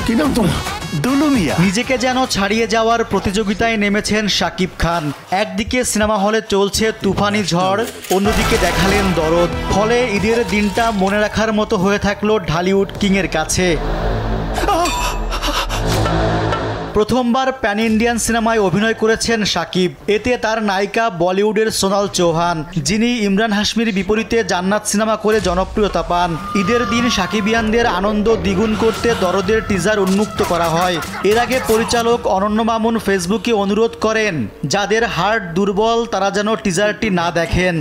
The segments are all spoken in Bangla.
কি নাম তোমার? দুলু মিয়া। নিজেকে যেন ছাড়িয়ে যাওয়ার প্রতিযোগিতায় নেমেছেন শাকিব খান। একদিকে সিনেমা হলে চলছে তুফানি ঝড়, অন্যদিকে দেখালেন দরদ। ফলে ঈদের দিনটা মনে রাখার মতো হয়ে থাকলো ঢালিউড কিংয়ের কাছে। প্রথমবার প্যান ইন্ডিয়ান সিনেমায় অভিনয় করেছেন শাকিব। এতে তার নায়িকা বলিউডের সোনাল চৌহান, যিনি ইমরান হাশমির বিপরীতে জান্নাত সিনেমা করে জনপ্রিয়তা পান। ঈদের দিন শাকিবিয়ানদের আনন্দ দ্বিগুণ করতে দরদের টিজার উন্মুক্ত করা হয়। এর আগে পরিচালক অনন্য মামুন ফেসবুকে অনুরোধ করেন, যাদের হার্ট দুর্বল তারা যেন টিজারটি না দেখেন।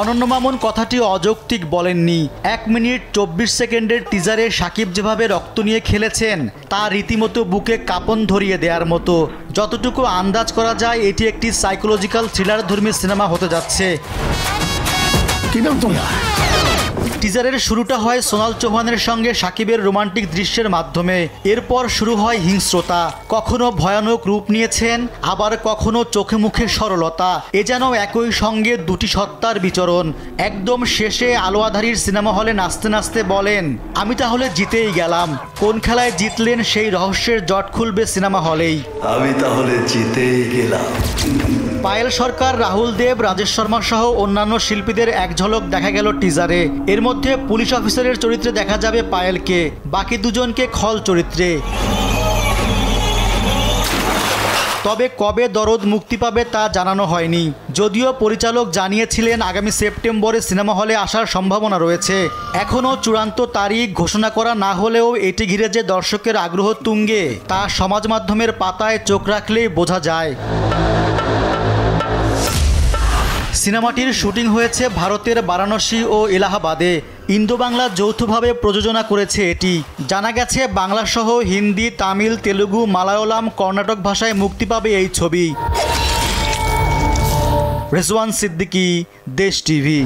অনন্য মামুন কথাটি অযৌক্তিক বলেননি। 1 মিনিট 24 সেকেন্ডের টিজারে শাকিব যেভাবে রক্ত নিয়ে খেলেছেন তা রীতিমতো বুকে কাঁপন ধরিয়ে দেওয়ার মতো। যতটুকু আন্দাজ করা যায় এটি একটি সাইকোলজিক্যাল থ্রিলার ধর্মী সিনেমা হতে যাচ্ছে। কি নাম তোমার? টিজারের শুরুটা হয় সোনাল চৌহানের সঙ্গে শাকিবের রোমান্টিক দৃশ্যের মাধ্যমে। এরপর শুরু হয় হিংস্রতা। কখনো ভয়ানক রূপ নিয়েছেন, আবার কখনো চোখে মুখে সরলতা। এ যেন একই সঙ্গে দুটি সত্তার বিচরণ। একদম শেষে আলো আঁধারির সিনেমা হলে নাচতে নাচতে বলেন, আমি তাহলে জিতেই গেলাম। কোন খেলায় জিতলেন সেই রহস্যের জট খুলবে সিনেমা হলেই। আমি তাহলে জিতেই গেলাম। পায়েল সরকার, রাহুল দেব, রাজেশ শর্মা সহ অন্যান্য শিল্পীদের এক ঝলক দেখা গেল টিজারে। এর মধ্যে পুলিশ অফিসারের চরিত্রে দেখা যাবে পায়েলকে, বাকি দুজনকে খল চরিত্রে। তবে কবে দরদ মুক্তি পাবে তা জানানো হয়নি। যদিও পরিচালক জানিয়েছিলেন আগামী সেপ্টেম্বরে সিনেমা হলে আসার সম্ভাবনা রয়েছে। এখনও চূড়ান্ত তারিখ ঘোষণা করা না হলেও এটি ঘিরে যে দর্শকের আগ্রহ তুঙ্গে তা সমাজ মাধ্যমের পাতায় চোখ রাখলেই বোঝা যায়। সিনেমাটির শুটিং হয়েছে ভারতের বারাণসী ও এলাহাবাদে। ইন্দো বাংলা যৌথভাবে প্রযোজনা করেছে এটি। জানা গেছে বাংলাসহ হিন্দি, তামিল, তেলুগু, মালায়ালাম, কর্ণাটক ভাষায় মুক্তি পাবে এই ছবি। রেজওয়ান সিদ্দিকী, দেশ টিভি।